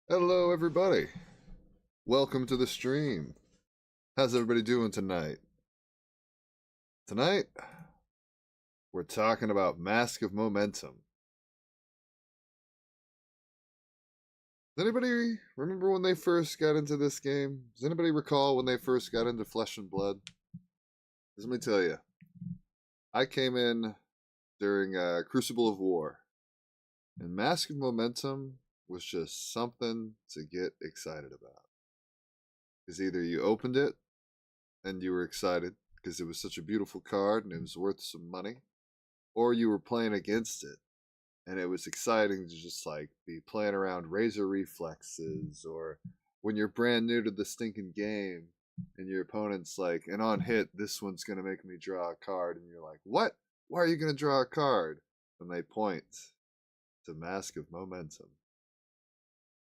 Hello, everybody. Welcome to the stream. How's everybody doing tonight? Tonight, we're talking about Mask of Momentum. Does anybody remember when they first got into this game? Does anybody recall when they first got into Flesh and Blood? Let me tell you, I came in during Crucible of War, and Mask of Momentum was just something to get excited about. Because either you opened it and you were excited because it was such a beautiful card and it was worth some money, or you were playing against it and it was exciting to just like be playing around razor reflexes, or when you're brand new to the stinking game and your opponent's like, and on hit, this one's going to make me draw a card, and you're like, what? Why are you going to draw a card? And they point to Mask of Momentum.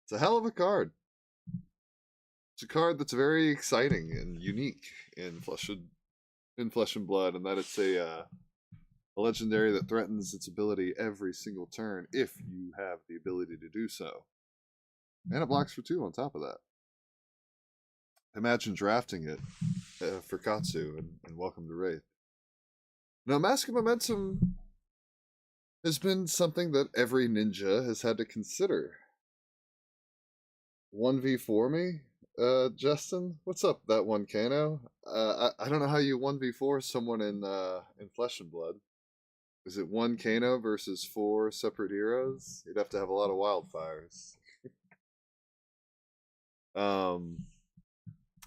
It's a hell of a card. It's a card that's very exciting and unique in Flesh and Blood, and that it's a legendary that threatens its ability every single turn if you have the ability to do so. And it blocks for 2 on top of that. Imagine drafting it for Katsu and Welcome to Wraith. Now, Mask of Momentum has been something that every ninja has had to consider. 1v4 me? Justin? What's up, that one Kano? I don't know how you 1v4 someone in Flesh and Blood. Is it 1 Kano versus 4 separate heroes? You'd have to have a lot of wildfires.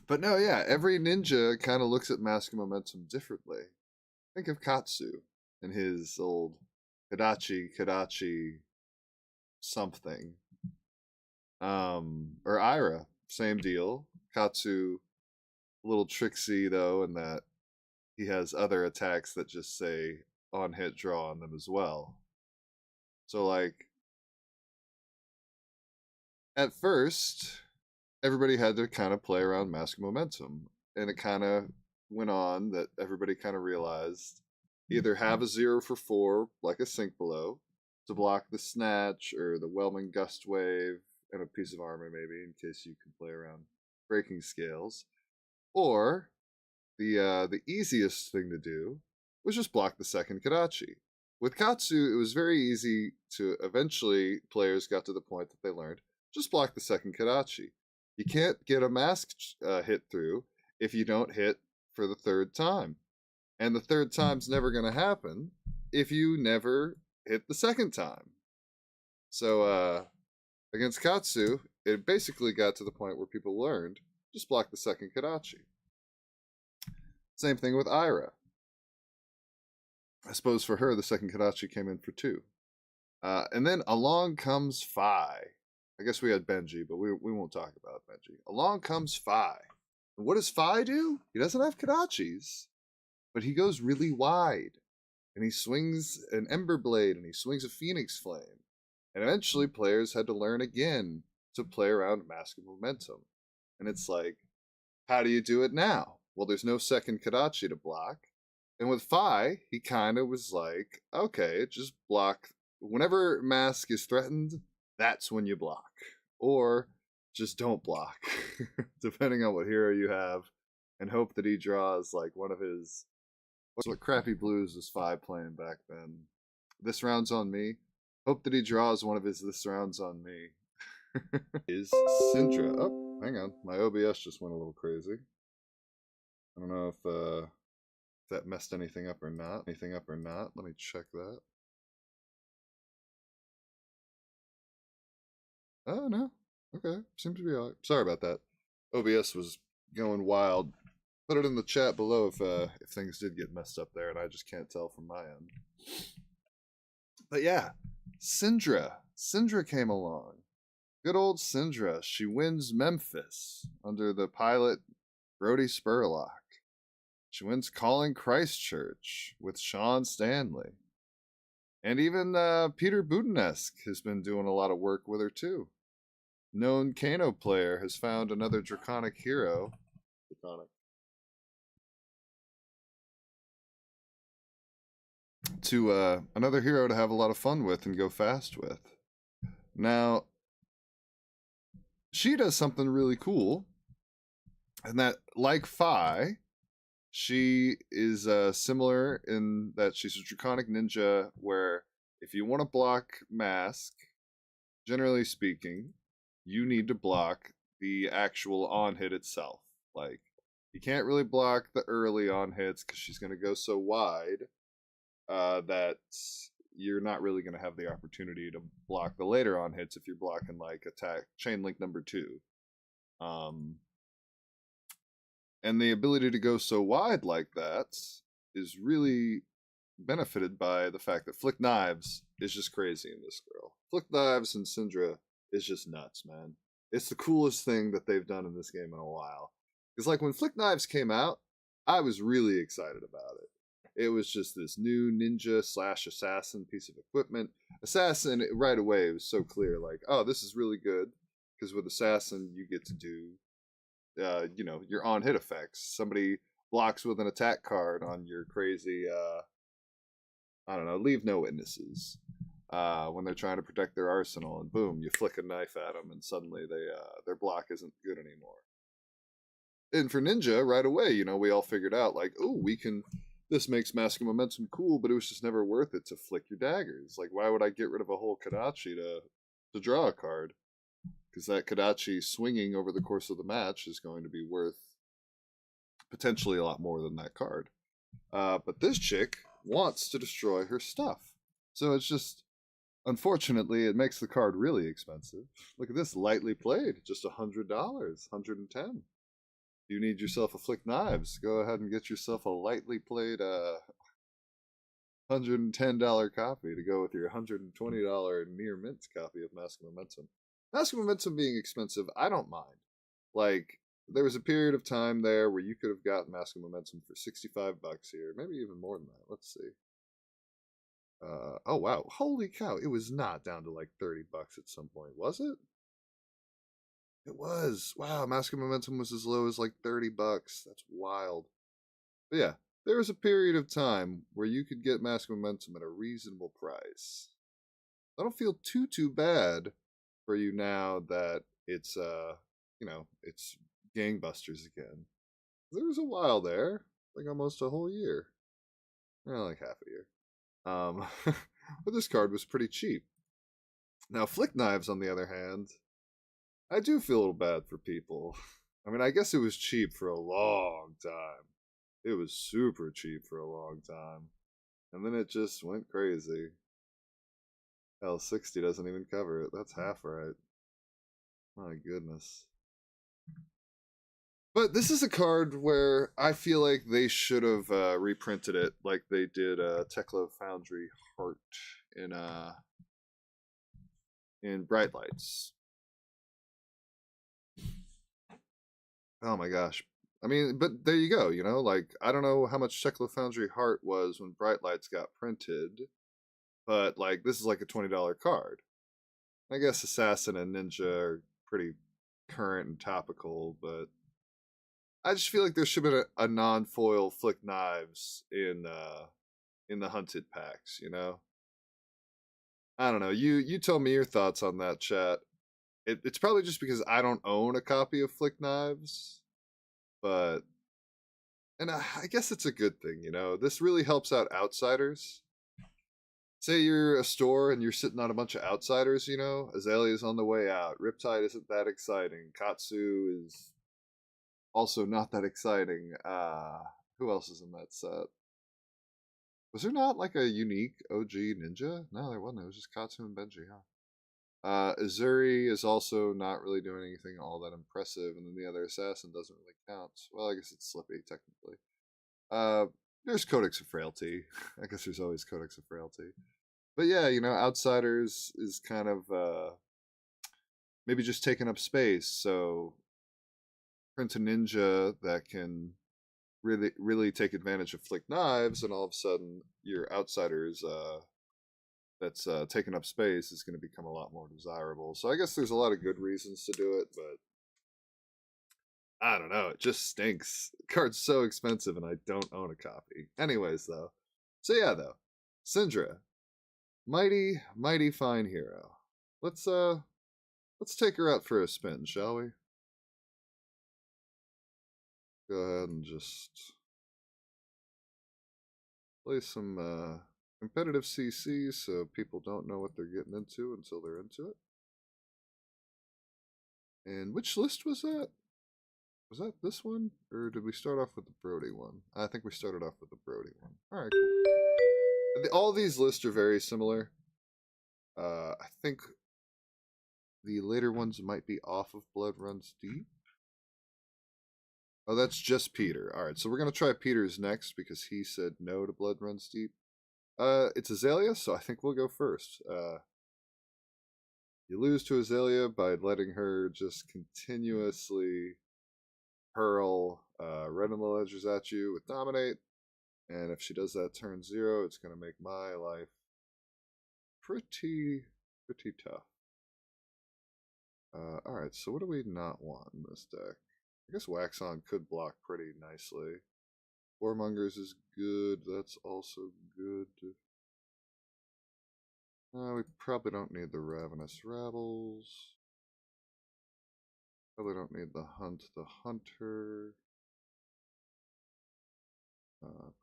But no, yeah, every ninja kind of looks at Mask of Momentum differently. Think of Katsu and his old Kadachi something. Or Ira, same deal. Katsu, a little tricksy though, in that he has other attacks that just say on hit draw on them as well. So like at first, everybody had to kind of play around Mask of Momentum, and it kind of went on that everybody kind of realized either have a 0 for 4 like a Sink Below to block the Snatch or the Whelming Gust Wave and a piece of armor maybe in case you can play around Breaking Scales, or the easiest thing to do was just block the second Kadachi. With Katsu, it was very easy to eventually players got to the point that they learned just block the second Kadachi. You can't get a mask hit through if you don't hit for the 3rd time. And the 3rd time's never going to happen if you never hit the 2nd time. So against Katsu, it basically got to the point where people learned just block the second Kadachi. Same thing with Ira. I suppose for her, the second Kadachi came in for 2. And then along comes Fi. I guess we had Benji, but we won't talk about Benji. Along comes Fi. And what does Fi do? He doesn't have Kadachis, but he goes really wide. And he swings an Ember Blade, and he swings a Phoenix Flame. And eventually players had to learn again to play around Mask of Momentum. And it's like, how do you do it now? Well, there's no second Kadachi to block. And with Fi, he kind of was like, okay, just block. Whenever Mask is threatened, that's when you block. Or just don't block, depending on what hero you have, and hope that he draws like one of his... What crappy blues was Fi playing back then? This round's on me. Hope that he draws one of his this round's on me. Is Syra. Oh, hang on. My OBS just went a little crazy. I don't know if that messed anything up or not. Let me check that. Oh, no. Okay. Seems to be alright. Sorry about that. OBS was going wild. Put it in the chat below if things did get messed up there and I just can't tell from my end. But yeah, Syra. Syra came along. Good old Syra. She wins Memphis under the pilot Brody Spurlock. She wins Calling Christchurch with Sean Stanley. And even Peter Budinesque has been doing a lot of work with her too. Known Kano player has found another Draconic hero. Another hero to have a lot of fun with and go fast with. Now, she does something really cool, and that, like Fi, she is similar in that she's a draconic ninja where if you want to block mask, generally speaking, you need to block the actual on hit itself. Like, you can't really block the early on hits because she's going to go so wide that you're not really going to have the opportunity to block the later on hits if you're blocking like attack chain link number 2. Um, and the ability to go so wide like that is really benefited by the fact that Flick Knives is just crazy in this girl. Flick Knives and Syndra is just nuts, man. It's the coolest thing that they've done in this game in a while. Because like when Flick Knives came out, I was really excited about it. It was just this new ninja slash assassin piece of equipment. Assassin, right away, it was so clear, like, oh, this is really good. Because with Assassin, you get to do, your on hit effects. Somebody blocks with an attack card on your crazy, I don't know, leave no witnesses. When they're trying to protect their arsenal, and boom, you flick a knife at them, and suddenly their block isn't good anymore. And for Ninja, right away, we all figured out, like, oh, we can. This makes Mask of Momentum cool, but it was just never worth it to flick your daggers. Like, why would I get rid of a whole Kadachi to draw a card? Because that Kadachi swinging over the course of the match is going to be worth potentially a lot more than that card. But this chick wants to destroy her stuff. So it's just, unfortunately, it makes the card really expensive. Look at this, lightly played, just $100, $110. You need yourself a Flick Knives, go ahead and get yourself a lightly played $110 copy to go with your $120 near mint copy of Mask of Momentum. Mask of Momentum being expensive, I don't mind. Like, there was a period of time there where you could have gotten Mask of Momentum for $65 here, maybe even more than that. Let's see. Oh wow, holy cow! It was not down to like $30 at some point, was it? It was. Wow, Mask of Momentum was as low as like $30. That's wild. But yeah, there was a period of time where you could get Mask of Momentum at a reasonable price. I don't feel too bad for you now that it's it's gangbusters again. There was a while there, like almost a whole year. Like half a year. But this card was pretty cheap. Now, Flick Knives, on the other hand, I do feel a little bad for people. I mean, I guess it was cheap for a long time. It was super cheap for a long time. And then it just went crazy. Hell, 60 doesn't even cover it. That's half right. My goodness. But this is a card where I feel like they should have reprinted it like they did Tekla Foundry Heart in Bright Lights. Oh my gosh. I mean, but there you go, like, I don't know how much Tekla Foundry Heart was when Bright Lights got printed, but like, this is like a $20 card. I guess Assassin and Ninja are pretty current and topical, but I just feel like there should have been a non-foil Flick Knives in the hunted packs, I don't know. You tell me your thoughts on that, chat. It's probably just because I don't own a copy of Flick Knives, and I guess it's a good thing, This really helps out outsiders. Say you're a store and you're sitting on a bunch of outsiders, Azalea's on the way out. Riptide isn't that exciting. Katsu is also not that exciting. Who else is in that set? Was there not like a unique OG ninja? No, there wasn't. It was just Katsu and Benji, huh? Azuri is also not really doing anything all that impressive, and then the other assassin doesn't really count. Well, I guess it's Slippy, technically. There's Codex of Frailty. I guess there's always Codex of Frailty. But yeah, Outsiders is kind of maybe just taking up space, so print a ninja that can really take advantage of Flick Knives, and all of a sudden your Outsiders that's taking up space is going to become a lot more desirable. So I guess there's a lot of good reasons to do it, but I don't know. It just stinks. The card's so expensive, and I don't own a copy. Anyways, though. So yeah, though. Syndra. Mighty fine hero. Let's Let's take her out for a spin, shall we? Go ahead and just play some competitive CC so people don't know what they're getting into until they're into it. And which list was that? Was that this one? Or did we start off with the Brody one? I think we started off with the Brody one. Alright, cool. All these lists are very similar. I think the later ones might be off of Blood Runs Deep. Oh, that's just Peter. Alright, so we're going to try Peter's next because he said no to Blood Runs Deep. It's Azalea, so I think we'll go first. You lose to Azalea by letting her just continuously hurl red on the ledgers at you with Dominate. And if she does that turn 0, it's going to make my life pretty tough. Alright, so what do we not want in this deck? I guess Wax On could block pretty nicely. Warmongers is good. That's also good. We probably don't need the Ravenous Rabbles. Probably don't need the Hunt the Hunter.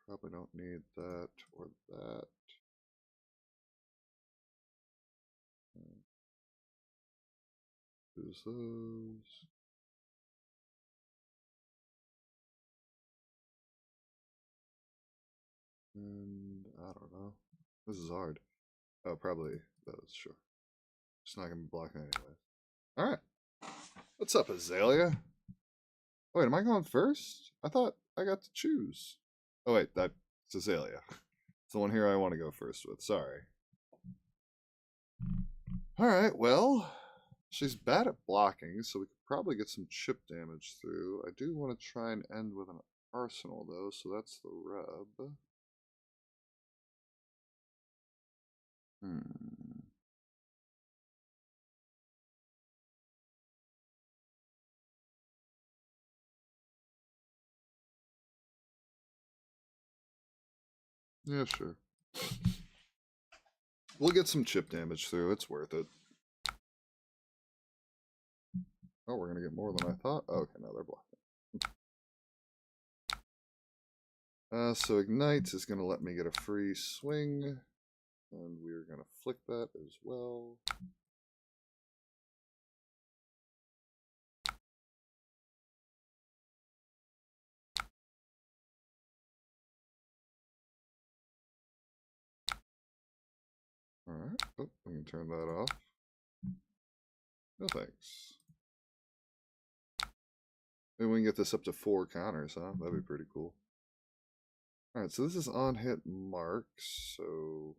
Probably don't need that or that. Use those. And I don't know. This is hard. Oh, probably those, sure. It's not going to be blocking anyway. Alright. What's up, Azalea? Wait, am I going first? I thought I got to choose. Oh, wait, that's Azalea. It's the one here I want to go first with. Sorry. Alright, well, she's bad at blocking, so we could probably get some chip damage through. I do want to try and end with an arsenal, though, so that's the rub. Yeah, sure. We'll get some chip damage through. It's worth it. Oh, we're going to get more than I thought. Oh, okay, now they're blocking. So Ignite is going to let me get a free swing. And we're going to flick that as well. Alright. Oh, I can turn that off. No thanks. Maybe we can get this up to 4 counters, huh? That'd be pretty cool. Alright, so this is on hit marks, so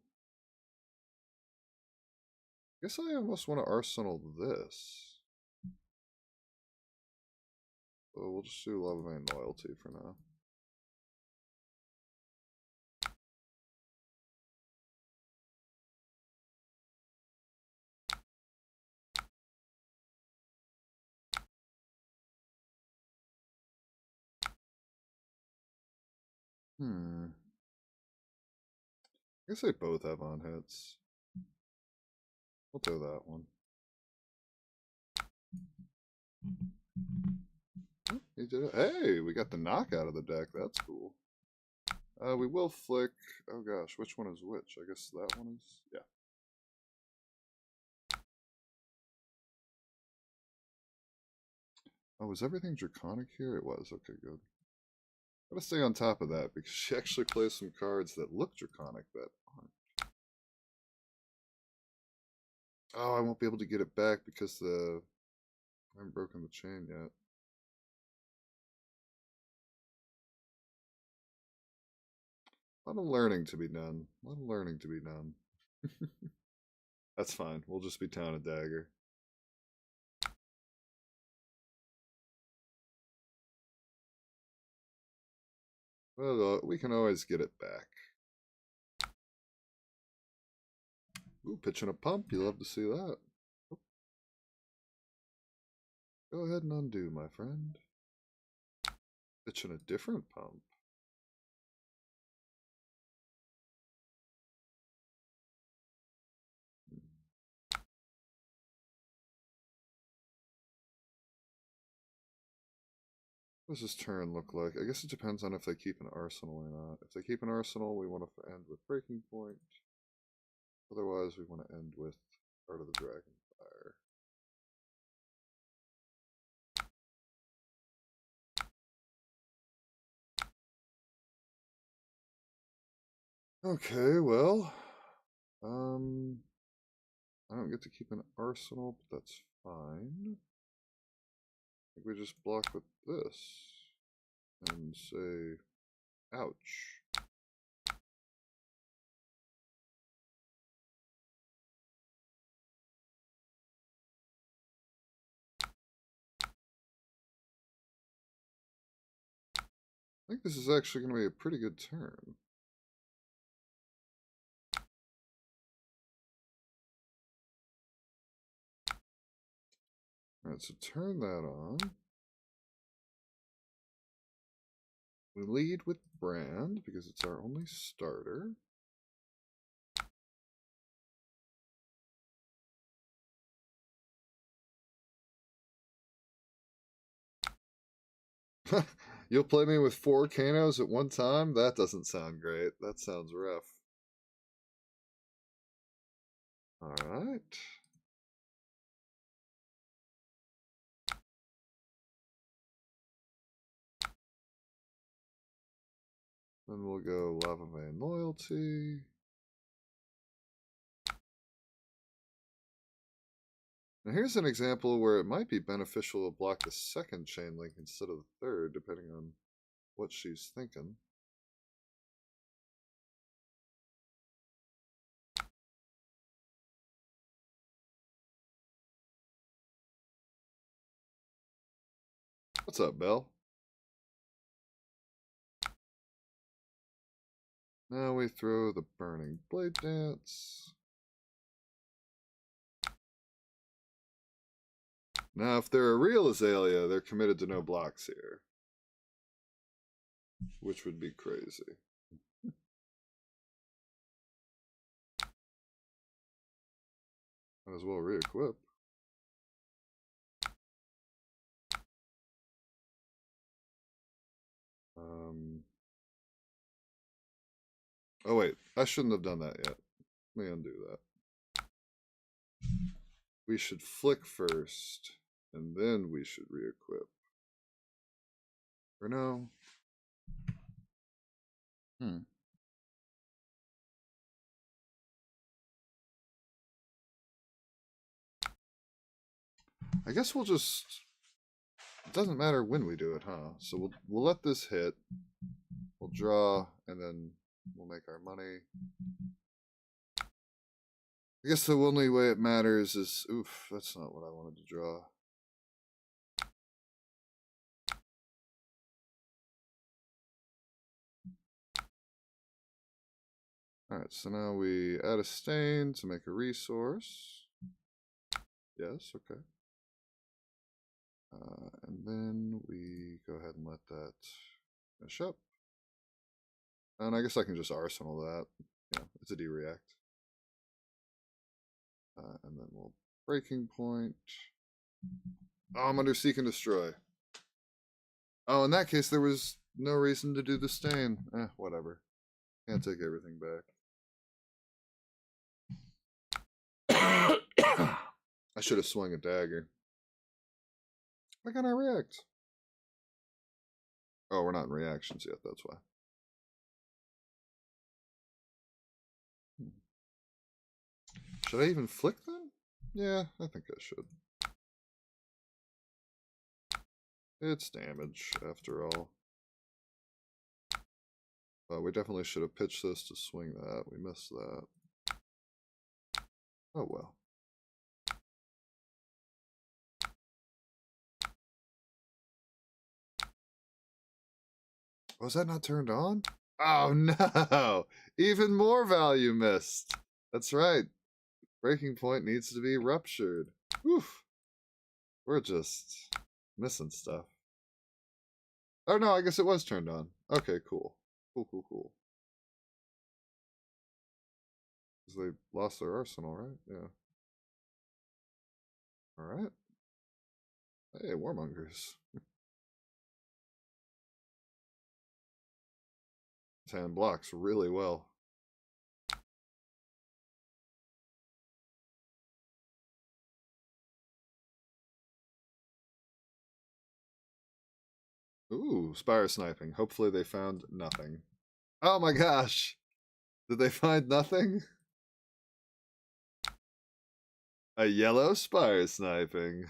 I guess I almost want to arsenal this. So we'll just do Love and Loyalty for now. I guess they both have on hits. We'll do that one. Oh, he did it. Hey, we got the knock out of the deck. That's cool. We will flick. Oh gosh, which one is which? I guess that one is. Yeah. Oh, was everything Draconic here? It was. Okay, good. Gotta stay on top of that because she actually plays some cards that look Draconic that aren't. Oh, I won't be able to get it back because I haven't broken the chain yet. A lot of learning to be done. A lot of learning to be done. That's fine. We'll just be Town of Dagger. Well, we can always get it back. Ooh, pitching a pump. You love to see that. Go ahead and undo, my friend. Pitching a different pump. What does this turn look like? I guess it depends on if they keep an arsenal or not. If they keep an arsenal, we want to end with Breaking Point. Otherwise, we want to end with Heart of the Dragonfire. Okay, well, I don't get to keep an arsenal, but that's fine. I think we just block with this and say, ouch. I think this is actually going to be a pretty good turn. Alright, so turn that on. We lead with Brand because it's our only starter. You'll play me with 4 Kanos at one time? That doesn't sound great. That sounds rough. Alright. Then we'll go Lava Vein Loyalty. Now here's an example where it might be beneficial to block the second chain link instead of the third, depending on what she's thinking. What's up, Belle? Now we throw the Burning Blade Dance. Now, if they're a real Azalea, they're committed to no blocks here, which would be crazy. Might as well re-equip. Oh wait, I shouldn't have done that yet. Let me undo that. We should flick first, and then we should re-equip. Or no? I guess we'll just... It doesn't matter when we do it, huh? So we'll let this hit. We'll draw, and then we'll make our money. I guess the only way it matters is... Oof, that's not what I wanted to draw. Alright, so now we add a stain to make a resource. Yes, okay. And then we go ahead and let that finish up. And I guess I can just arsenal that. Yeah, it's a D-react. And then we'll Breaking Point. Oh, I'm under Seek and Destroy. Oh, in that case, there was no reason to do the stain. Whatever. Can't take everything back. I should have swung a dagger. Why can't I react? Oh, we're not in reactions yet, that's why. Should I even flick them? Yeah, I think I should. It's damage, after all. We definitely should have pitched this to swing that. We missed that. Oh well. Was that not turned on? Oh no! Even more value missed. That's right. Breaking Point needs to be ruptured. Oof. We're just missing stuff. Oh no, I guess it was turned on. Okay, cool. Cool. Because they lost their arsenal, right? Yeah. Alright. Hey, Warmongers. Tan blocks really well. Ooh, spire sniping. Hopefully they found nothing. Oh my gosh! Did they find nothing? A yellow spire sniping.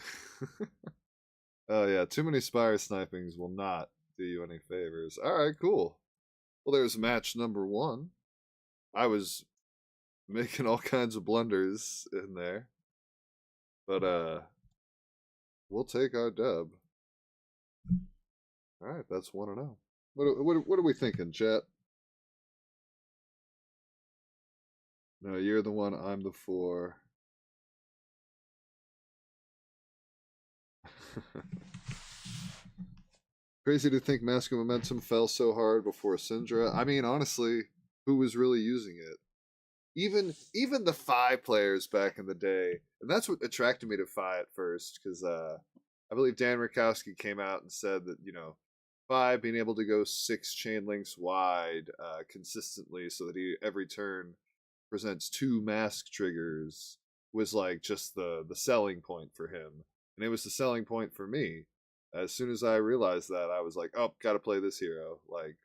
Oh yeah, too many spire snipings will not do you any favors. Alright, cool. Well, there's match number 1. I was making all kinds of blunders in there. But we'll take our dub. Alright, that's 1-0. What are we thinking, chat? No, you're the 1, I'm the 4. Crazy to think Mask of Momentum fell so hard before Syndra. I mean, honestly, who was really using it? Even the Fi players back in the day, and that's what attracted me to Fi at first, because I believe Dan Rakowski came out and said that, you know, Fi being able to go 6 chain links wide consistently so that he every turn presents 2 mask triggers was like just the selling point for him, and it was the selling point for me. As soon as I realized that, I was like, oh, gotta play this hero. Like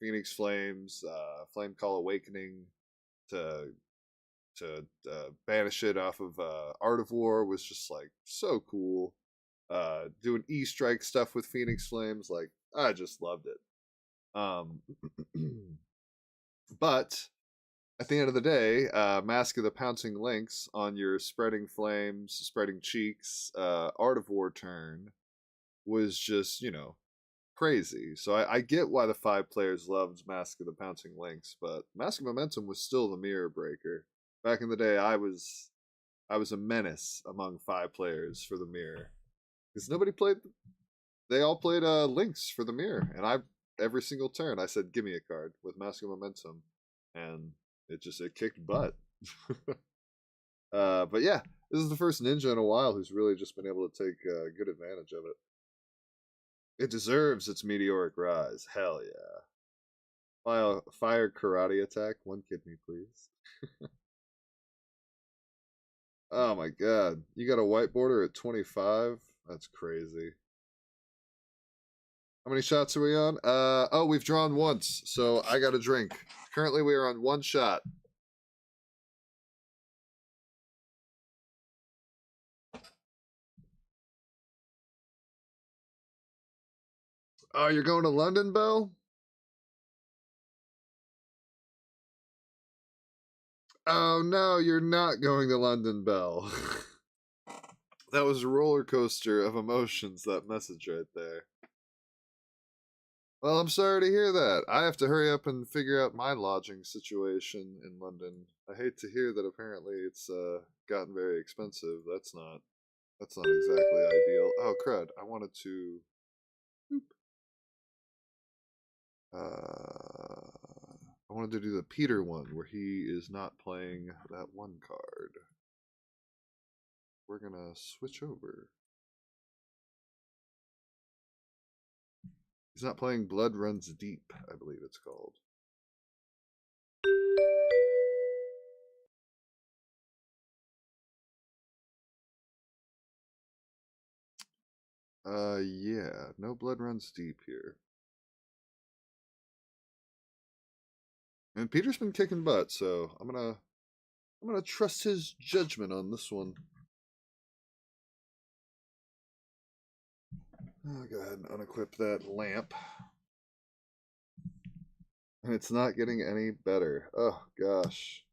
Phoenix Flames, Flame Call Awakening to banish it off of Art of War was just like so cool. Doing E-Strike stuff with Phoenix Flames, like I just loved it. But at the end of the day, Mask of the Pouncing Lynx on your Spreading Flames, Spreading Cheeks, Art of War turn was just, you know, crazy. So I get why the 5 players loved Mask of the Pouncing Lynx, but Mask of Momentum was still the mirror breaker. Back in the day, I was a menace among 5 players for the mirror, because nobody played. They all played Lynx for the mirror, and every single turn I said, "Give me a card with Mask of Momentum," and it kicked butt. But yeah, this is the first ninja in a while who's really just been able to take good advantage of it. It deserves its meteoric rise. Hell yeah! Fire karate attack. 1 kidney, please. Oh my god. You got a whiteboarder at 25? That's crazy. How many shots are we on? Oh, we've drawn once, so I got a drink. Currently, we are on 1 shot. Oh, you're going to London, Belle? Oh no, you're not going to London, Belle. That was a roller coaster of emotions, that message right there. Well, I'm sorry to hear that. I have to hurry up and figure out my lodging situation in London. I hate to hear that apparently it's gotten very expensive. That's not exactly ideal. Oh crud, I wanted to I wanted to do the Peter one where he is not playing that 1 card. We're gonna switch over. He's not playing Blood Runs Deep, I believe it's called. Yeah, no Blood Runs Deep here. And Peter's been kicking butt, so I'm gonna trust his judgment on this one. I'll go ahead and unequip that lamp. And it's not getting any better. Oh gosh.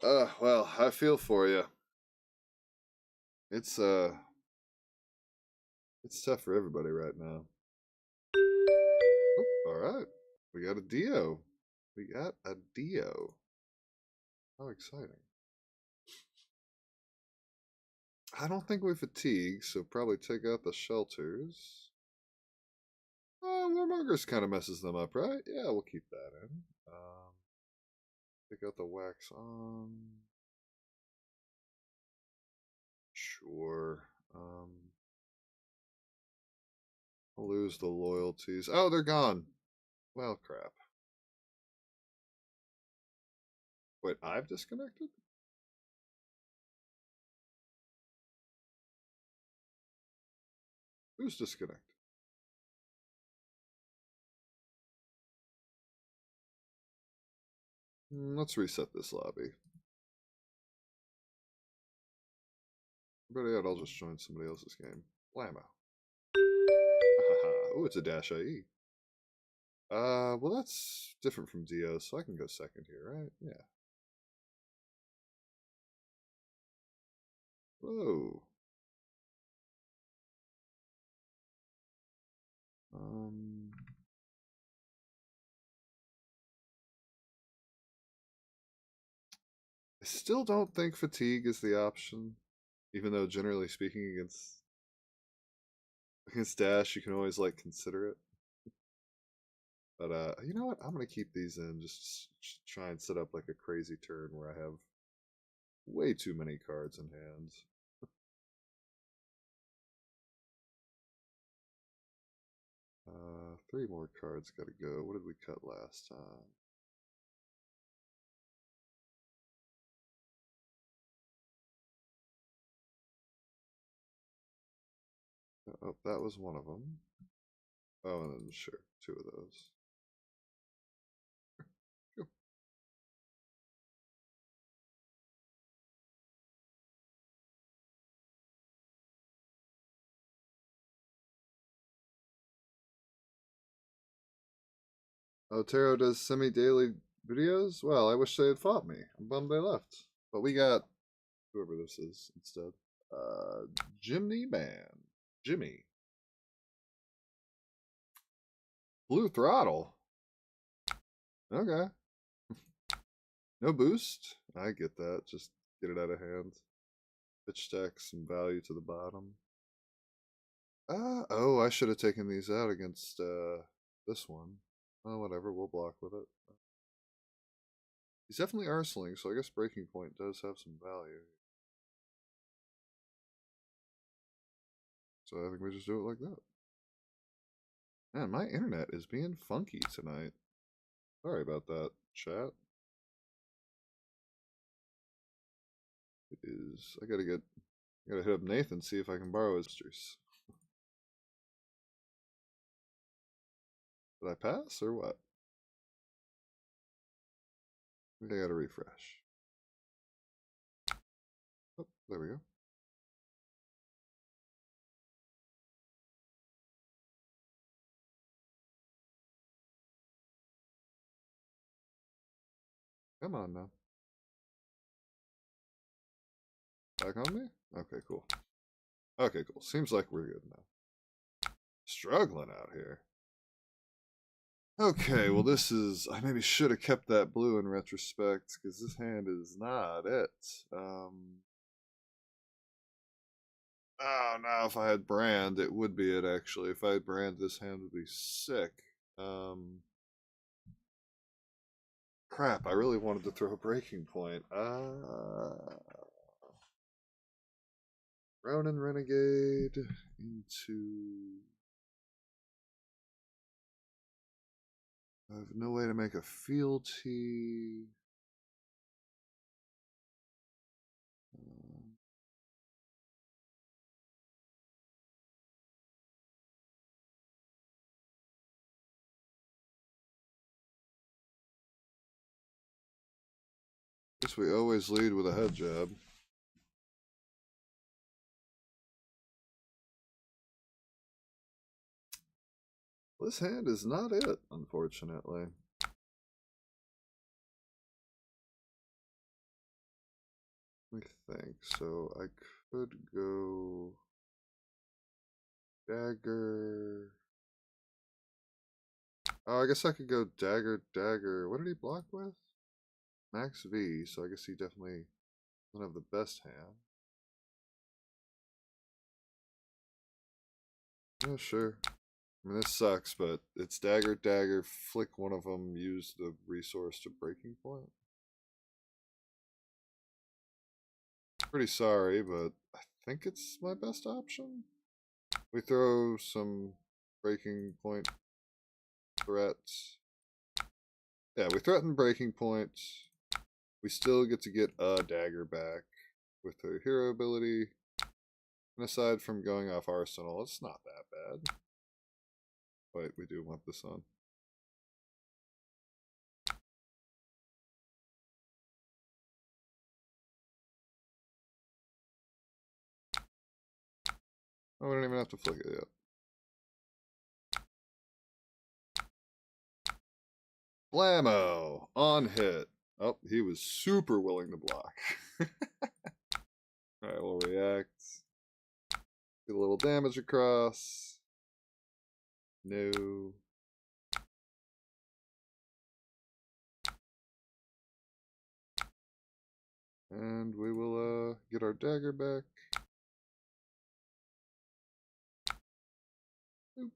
Well, I feel for you. It's tough for everybody right now. Oh, all right, we got a Dio. We got a Dio. How exciting! I don't think we fatigue, so probably take out the shelters. Warmongers kind of messes them up, right? Yeah, we'll keep that in. Take out the wax on. Sure. I'll lose the loyalties. Oh, they're gone. Well, crap. Wait, I've disconnected? Who's disconnected? Let's reset this lobby. But yeah, I'll just join somebody else's game. Blammo. Oh, it's a dash IE. Well, that's different from Dio, so I can go second here, right? Yeah. Whoa. I still don't think fatigue is the option, even though generally speaking against dash you can always like consider it. But you know what? I'm gonna keep these in, just try and set up like a crazy turn where I have way too many cards in hand. Three more cards gotta go. What did we cut last time? Oh, that was one of them. Oh, and then sure, two of those. Go. Oh, Taro does semi-daily videos? Well, I wish they had fought me. I'm bummed they left. But we got whoever this is instead. Jimmy Man. Jimmy. Blue Throttle. Okay. No boost. I get that. Just get it out of hand. Pitch stack some value to the bottom. Oh, I should have taken these out against this one. Oh, whatever. We'll block with it. He's definitely arseling, so I guess Breaking Point does have some value. So I think we just do it like that. Man, my internet is being funky tonight. Sorry about that, chat. It is. I gotta hit up Nathan, see if I can borrow his sisters. Did I pass or what? I think I gotta refresh. Oh, there we go. Come on now. Back on me? Okay, cool. Okay, cool. Seems like we're good now. Struggling out here. Okay, well this is... I maybe should have kept that blue in retrospect, because this hand is not it. Oh, no, if I had Brand, it would be it, actually. If I had Brand, this hand would be sick. Crap, I really wanted to throw a Breaking Point. Ronin Renegade into... I have no way to make a fealty. Guess we always lead with a head jab. This hand is not it, unfortunately. Let me think. So I could go dagger. Oh, I guess I could go dagger, dagger. What did he block with? Max V, so I guess he definitely doesn't have the best hand. Yeah, sure. I mean, this sucks, but it's dagger, dagger, flick one of them, use the resource to Breaking Point. Pretty sorry, but I think it's my best option. We throw some breaking point threats. Yeah, we threaten breaking point. We still get to get a dagger back with her hero ability. And aside from going off arsenal, it's not that bad. Wait, we do want this on. Oh, we don't even have to flick it yet. Blammo! On hit. Oh, he was super willing to block. Alright, we'll react. Get a little damage across. No. And we will get our dagger back. Oop.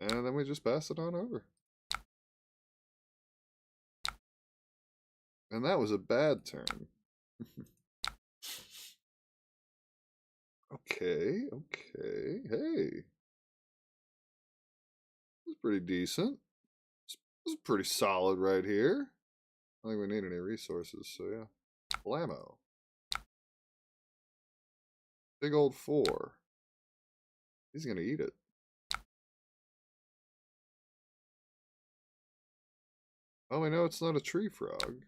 And then we just pass it on over. And that was a bad turn. Okay, okay. Hey. This is pretty decent. This is pretty solid right here. I don't think we need any resources, so yeah. Blammo. Big old 4. He's gonna eat it. Oh, we know it's not a tree frog.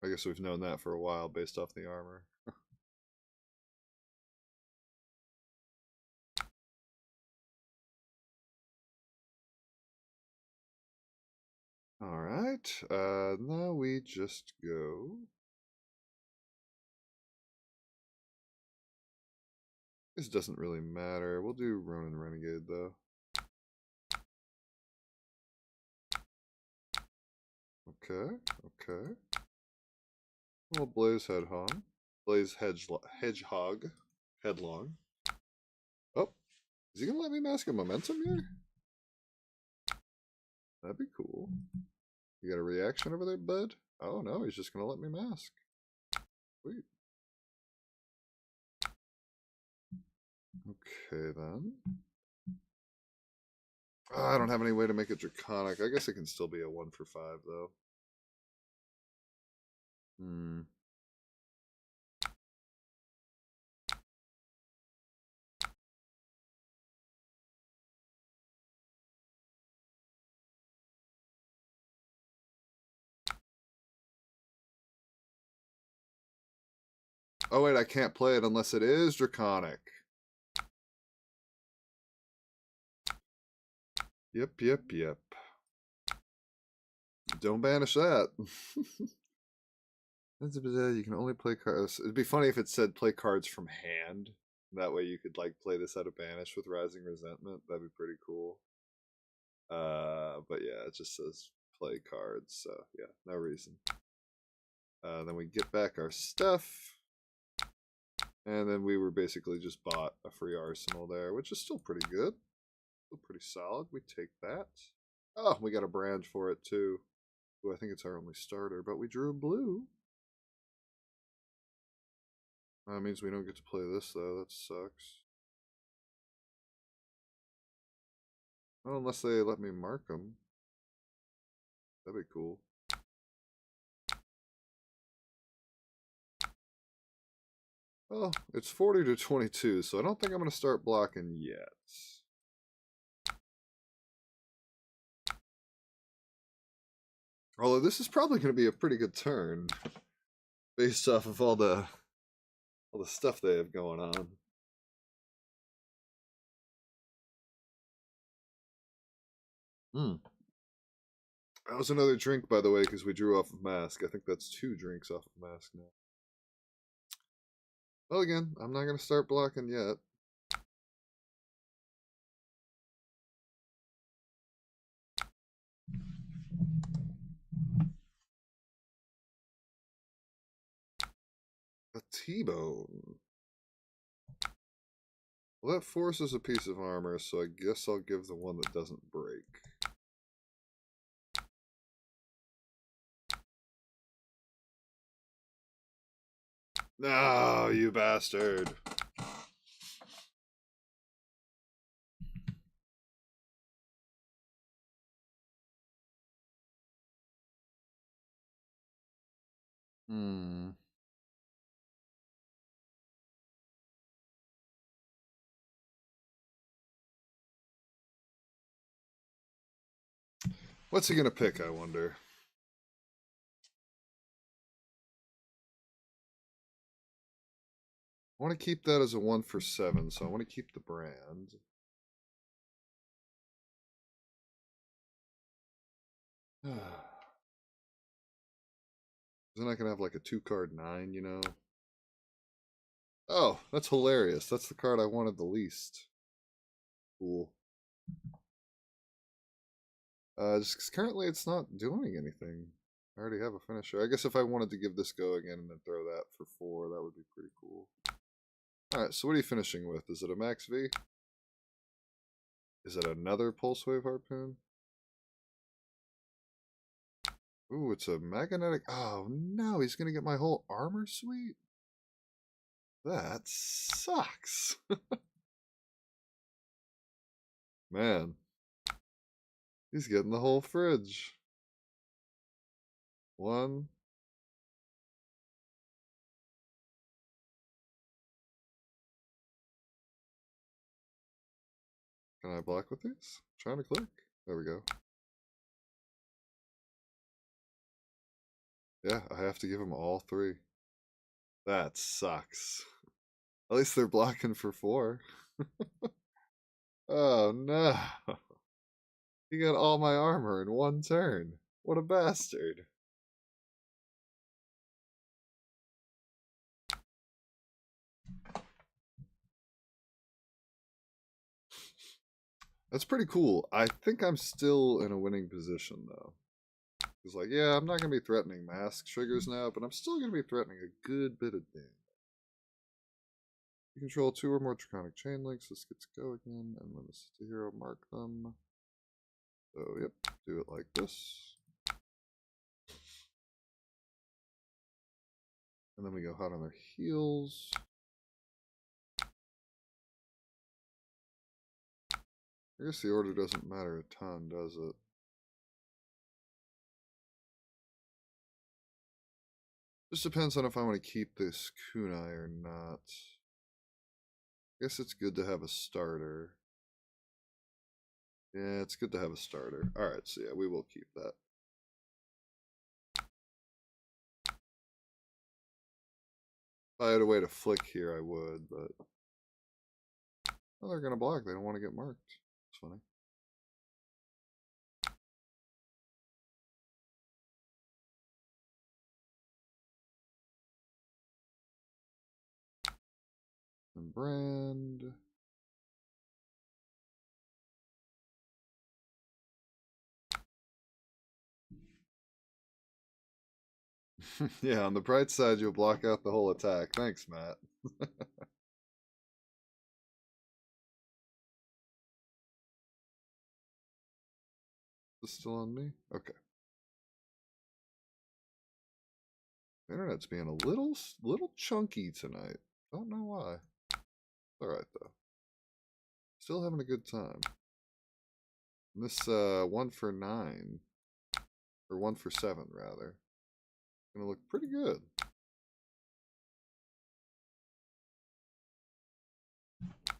I guess we've known that for a while based off the armor. Alright, now we just go. This doesn't really matter. We'll do Ronin Renegade though. Okay, okay. Well, Blaze Hedgehog. Blaze Hedgehog. Headlong. Oh, is he gonna let me mask a momentum here? That'd be cool. You got a reaction over there, bud? Oh no, he's just gonna let me mask. Sweet. Okay then. I don't have any way to make it draconic. I guess it can still be a 1 for 5 though. Hmm. Oh wait, I can't play it unless it is draconic. Yep, yep, yep. Don't banish that. You can only play cards. It'd be funny if it said play cards from hand. That way you could like play this out of banish with Rising Resentment. That'd be pretty cool. But yeah, it just says play cards, so yeah, no reason. Then we get back our stuff. And then we were basically just bought a free arsenal there, which is still pretty good. Still pretty solid. We take that. Oh, we got a brand for it too. Ooh, I think it's our only starter, but we drew a blue. That means we don't get to play this though. That sucks. Well, unless they let me mark them. That'd be cool. Well, it's 40 to 22, so I don't think I'm going to start blocking yet. Although this is probably going to be a pretty good turn based off of all the stuff they have going on. That was another drink, by the way, because we drew off of Mask. I think that's 2 drinks off of Mask now. Well, again, I'm not going to start blocking yet. A T-bone. Well, that forces a piece of armor, so I guess I'll give the one that doesn't break. No, you bastard. Hmm. What's he gonna pick, I wonder? I want to keep that as a 1 for 7, so I want to keep the brand. Isn't I gonna have like a 2-card 9, you know? Oh, that's hilarious. That's the card I wanted the least. Cool. Just 'cause currently it's not doing anything. I already have a finisher. I guess if I wanted to give this go again and then throw that for 4, that would be pretty cool. Alright, so what are you finishing with? Is it a Max V? Is it another Pulse Wave Harpoon? Ooh, it's a magnetic. Oh no, he's gonna get my whole armor suite? That sucks. Man, he's getting the whole fridge. 1. Can I block with these? Trying to click. There we go. Yeah, I have to give him all 3. That sucks. At least they're blocking for 4. Oh no. He got all my armor in 1 turn. What a bastard. That's pretty cool. I think I'm still in a winning position though. It's like, yeah, I'm not going to be threatening mask triggers now, but I'm still going to be threatening a good bit of damage. You control 2 or more Draconic Chain Links. This gets go again, and when this is the hero, mark them. So, yep, do it like this. And then we go hot on their heels. I guess the order doesn't matter a ton, does it? Just depends on if I want to keep this kunai or not. I guess it's good to have a starter. Yeah, it's good to have a starter. Alright, so yeah, we will keep that. If I had a way to flick here, I would, but... Oh, they're going to block. They don't want to get marked. It's funny. And brand. Yeah, on the bright side, you'll block out the whole attack. Thanks, Matt. Is this still on me? Okay. The internet's being a little chunky tonight. Don't know why. Alright, though. Still having a good time. And this 1 for 9. Or 1 for 7, rather. Gonna look pretty good.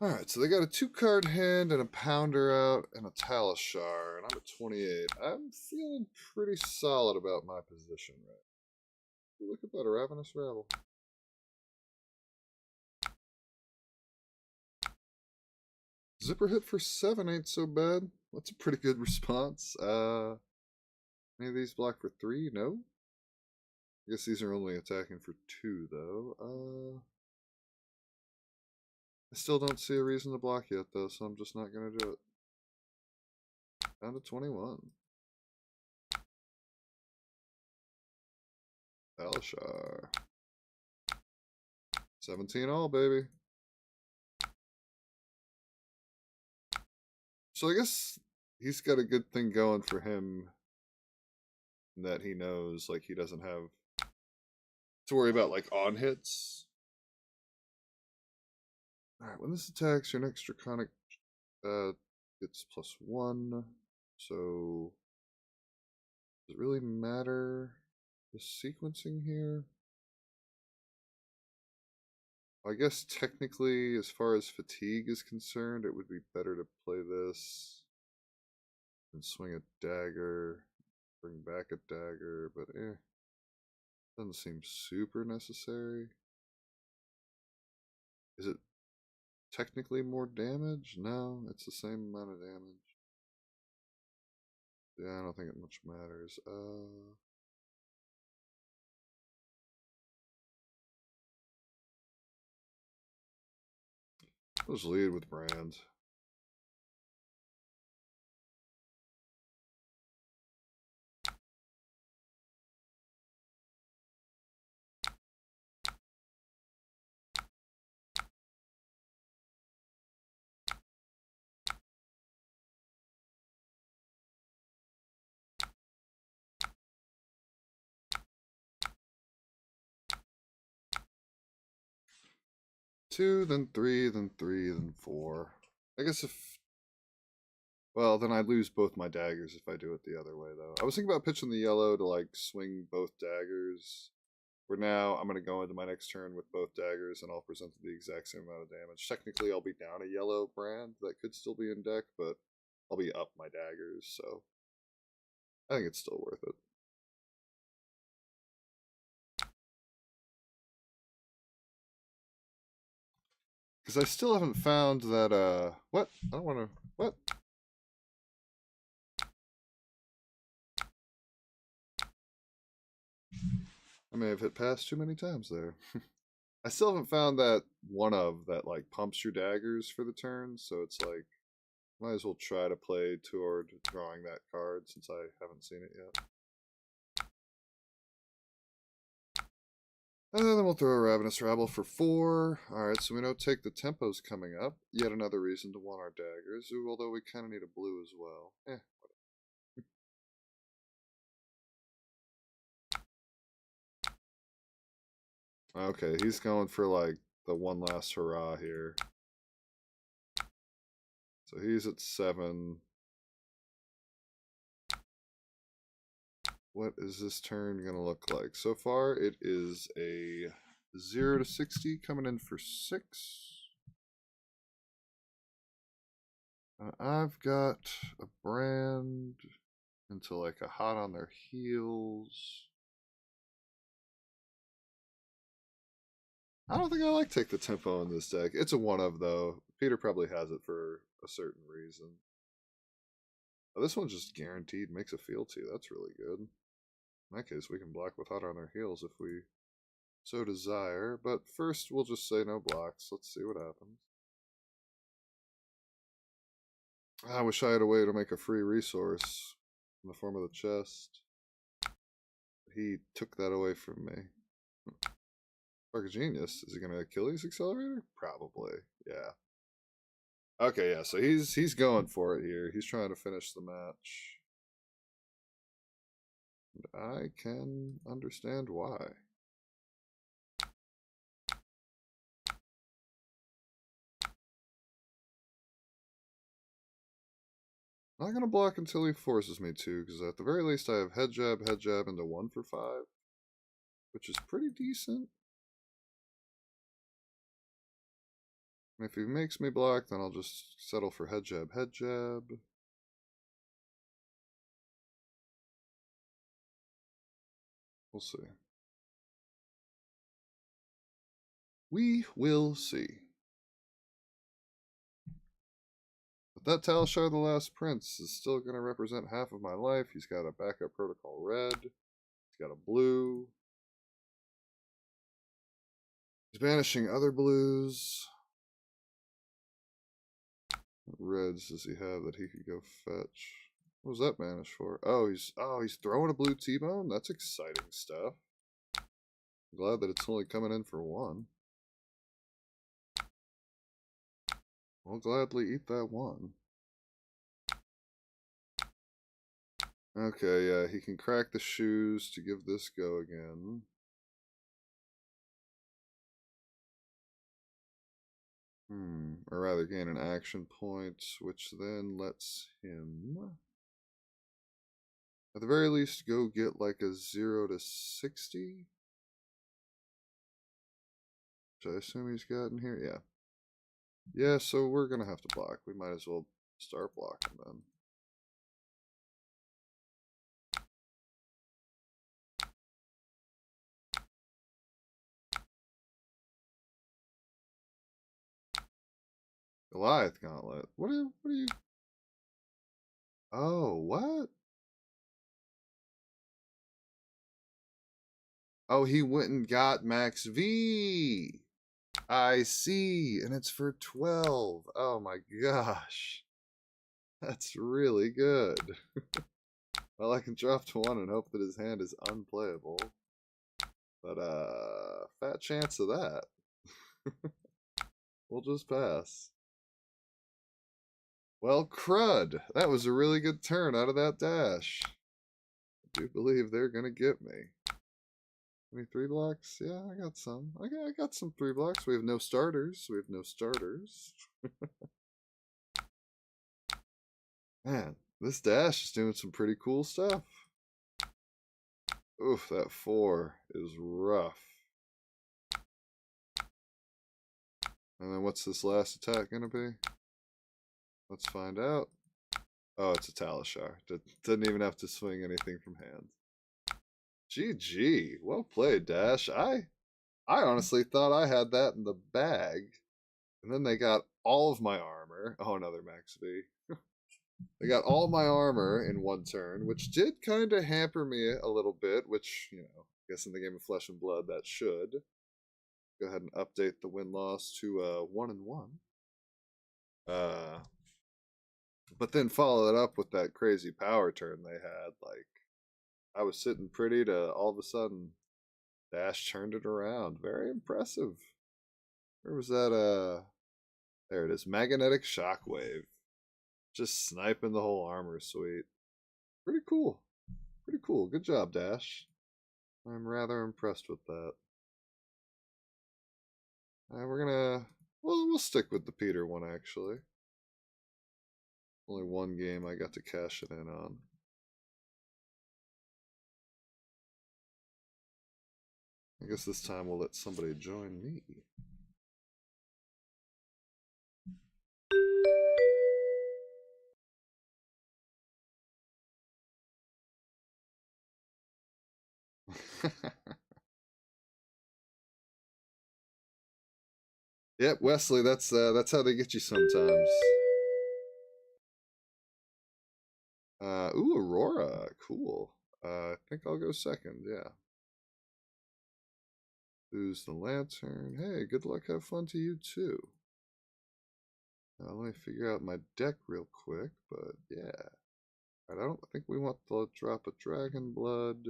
Alright, so they got a 2-card hand and a Pounder out and a Talishar, and I'm at 28. I'm feeling pretty solid about my position right. Ooh, look at that, a Ravenous Rabble. Zipper hit for 7 ain't so bad. That's a pretty good response. Any of these block for 3? No? I guess these are only attacking for 2, though. I still don't see a reason to block yet, though, so I'm just not going to do it. Down to 21. Alshar. 17 all, baby. So I guess he's got a good thing going for him that he knows, like, he doesn't have to worry about, like, on hits. Alright, when this attacks, your next draconic gets +1. So, does it really matter the sequencing here? I guess technically, as far as fatigue is concerned, it would be better to play this and swing a dagger, bring back a dagger, but doesn't seem super necessary. Is it technically more damage? No, it's the same amount of damage. Yeah, I don't think it much matters. Let's lead with Brand. Two, then three, then three, then four. I guess if... Well, then I lose both my daggers if I do it the other way, though. I was thinking about pitching the yellow to, like, swing both daggers. For now, I'm going to go into my next turn with both daggers, and I'll present the exact same amount of damage. Technically, I'll be down a yellow brand that could still be in deck, but I'll be up my daggers, so I think it's still worth it. Because I still haven't found that, what? I don't want to, what? I may have hit pass too many times there. I still haven't found that one of that, like, pumps your daggers for the turn, so it's like, might as well try to play toward drawing that card since I haven't seen it yet. And then we'll throw a Ravenous Rabble for 4. Alright, so we know Take the Tempo's coming up. Yet another reason to want our daggers, although we kind of need a blue as well. Okay, he's going for, like, the one last hurrah here. So he's at 7. What is this turn going to look like? So far, it is a 0 to 60 coming in for 6. I've got a brand into like a hot on their heels. I don't think I like Take the Tempo in this deck. It's a one of, though. Peter probably has it for a certain reason. Oh, this one just guaranteed makes a field 2. That's really good. In that case, we can block with hot on our heels if we so desire. But first, we'll just say no blocks. Let's see what happens. I wish I had a way to make a free resource in the form of the chest. He took that away from me. Spark of Genius. Is he going to Achilles Accelerator? Probably. Yeah. Okay, yeah, so he's going for it here. He's trying to finish the match. And I can understand why. I'm not going to block until he forces me to, because at the very least I have head jab, into 1 for 5. Which is pretty decent. And if he makes me block, then I'll just settle for head jab, We'll see. We will see. But that Talishar the Last Prince is still going to represent half of my life. He's got a backup protocol red. He's got a blue. He's banishing other blues. What reds does he have that he could go fetch? What was that banished for? Oh, he's throwing a blue T-bone? That's exciting stuff. I'm glad that it's only coming in for 1. I'll gladly eat that 1. Okay, yeah, he can crack the shoes to give this go again. Or rather gain an action point, which then lets him, at the very least, go get like a 0 to 60. Which I assume he's got in here? Yeah. Yeah, so we're going to have to block. We might as well start blocking then. Goliath Gauntlet. What are you? Oh, what? Oh, he went and got Max V. I see, and it's for 12. Oh my gosh. That's really good. Well, I can drop to 1 and hope that his hand is unplayable. But fat chance of that. We'll just pass. Well, crud. That was a really good turn out of that dash. I do believe they're gonna get me. Any 3 blocks? Yeah, I got some. I got some 3 blocks. We have no starters. We have no starters. Man, this dash is doing some pretty cool stuff. Oof, that 4 is rough. And then what's this last attack gonna be? Let's find out. Oh, it's a Talishar. Doesn't even have to swing anything from hand. GG. Well played, Dash. I honestly thought I had that in the bag. And then they got all of my armor. Oh, another Max V. They got all my armor in 1 turn, which did kind of hamper me a little bit, which, you know, I guess in the game of Flesh and Blood, that should. Go ahead and update the win-loss to 1 and 1. But then follow it up with that crazy power turn they had. Like, I was sitting pretty to all of a sudden Dash turned it around. Very impressive. Where was that? There it is. Magnetic Shockwave. Just sniping the whole armor suite. Pretty cool. Pretty cool. Good job, Dash. I'm rather impressed with that. We're gonna. Well, we'll stick with the Peter one actually. Only 1 game I got to cash it in on. I guess this time we'll let somebody join me. Yep, Wesley, that's how they get you sometimes. Ooh, Aurora, cool. I think I'll go second, yeah. Lose the lantern. Hey, good luck, have fun to you too. Now, let me figure out my deck real quick, but yeah. I don't think we want to drop a Dragon Blood.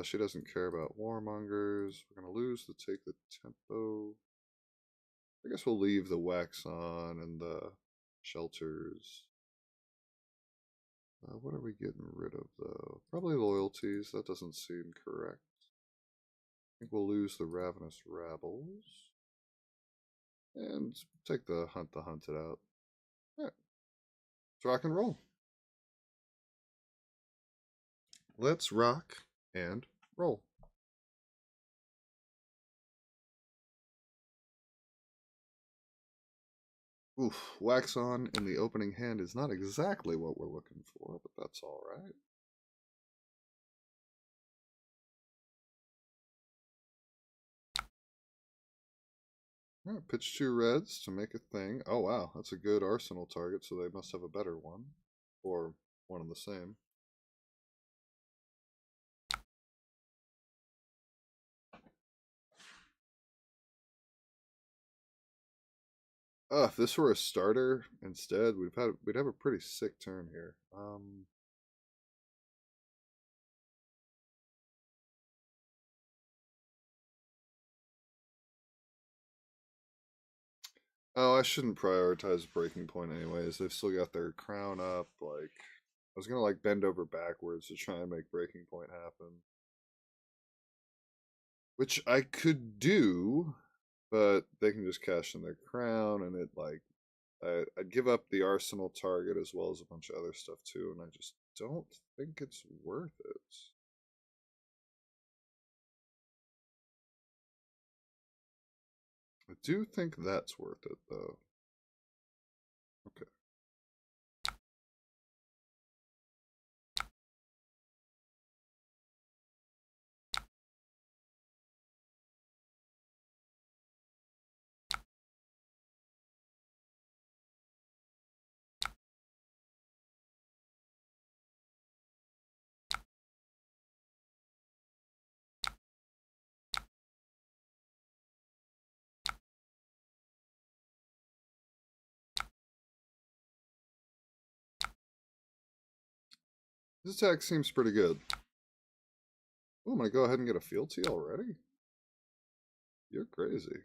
She doesn't care about Warmongers. We're going to lose the Take the Tempo. I guess we'll leave the Wax on and the Shelters. What are we getting rid of, though? Probably loyalties. That doesn't seem correct. I think we'll lose the Ravenous Rabbles. And take the Hunted out. Alright. Let's rock and roll. Let's rock and roll. Oof, Wax on in the opening hand is not exactly what we're looking for, but that's alright. Alright, pitch 2 reds to make a thing. Oh wow, that's a good arsenal target, so they must have a better one. Or one of the same. If this were a starter instead, we'd have a pretty sick turn here. Oh, I shouldn't prioritize breaking point anyways. They've still got their crown up. Like, I was gonna like bend over backwards to try and make breaking point happen, which I could do. But they can just cash in their crown, and it like I'd give up the arsenal target as well as a bunch of other stuff too, and I just don't think it's worth it. I do think that's worth it though. Okay. This attack seems pretty good. Oh, I'm gonna go ahead and get a fealty already? You're crazy.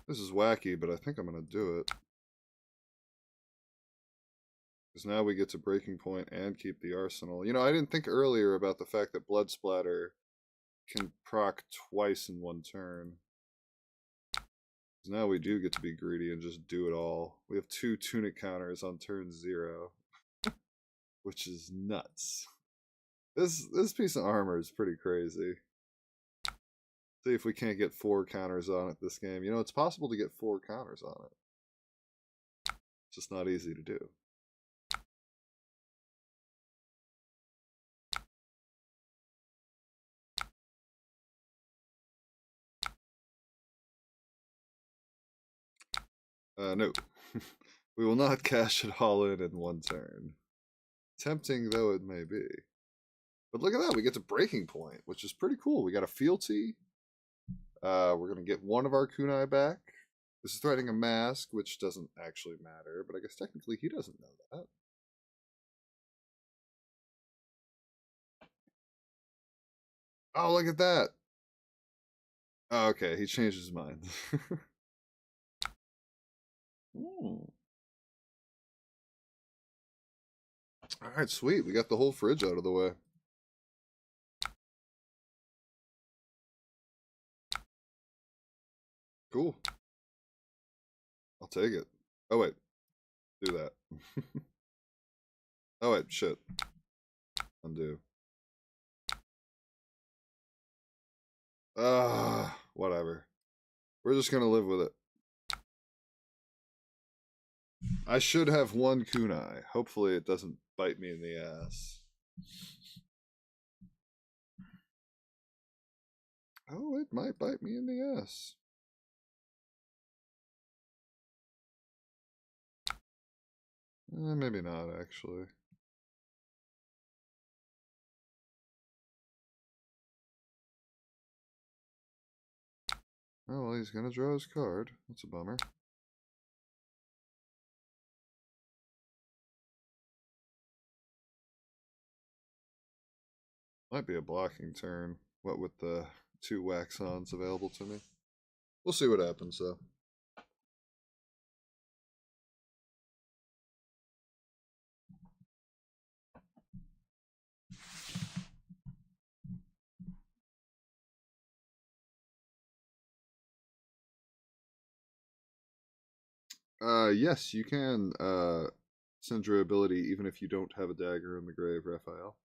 This is wacky, but I think I'm gonna do it. Because now we get to breaking point and keep the arsenal. You know, I didn't think earlier about the fact that Blood Splatter can proc twice in one turn. Now we do get to be greedy and just do it all. We have 2 tunic counters on turn 0, which is nuts. This piece of armor is pretty crazy. See if we can't get 4 counters on it this game. You know, it's possible to get 4 counters on it. It's just not easy to do. No. We will not cash it all in one turn. Tempting though it may be. But look at that, we get to breaking point, which is pretty cool. We got a fealty. We're going to get one of our kunai back. This is threatening a mask, which doesn't actually matter, but I guess technically he doesn't know that. Oh, look at that. Oh, okay, he changed his mind. Alright, sweet. We got the whole fridge out of the way. Cool. I'll take it. Oh, wait. Do that. Oh, wait. Shit. Undo. Whatever. We're just gonna live with it. I should have 1 kunai. Hopefully it doesn't bite me in the ass. Oh, it might bite me in the ass. Maybe not, actually. Oh, well, he's gonna draw his card. That's a bummer. Might be a blocking turn, what with the 2 wax-ons available to me. We'll see what happens, though. Yes, you can send your ability even if you don't have a dagger in the grave, Raphael.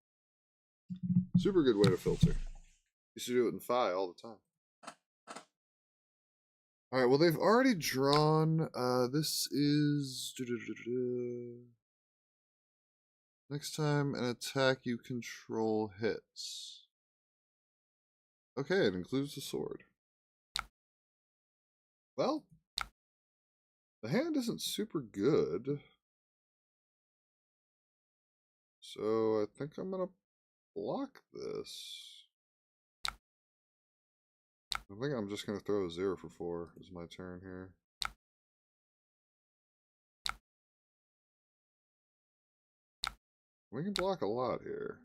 Super good way to filter. Used to do it in Phi all the time. Alright, well, they've already drawn. This is. Next time an attack you control hits. Okay, it includes the sword. Well, the hand isn't super good. So I think I'm going to block this. I think I'm just going to throw a 0 for 4 is my turn here. We can block a lot here.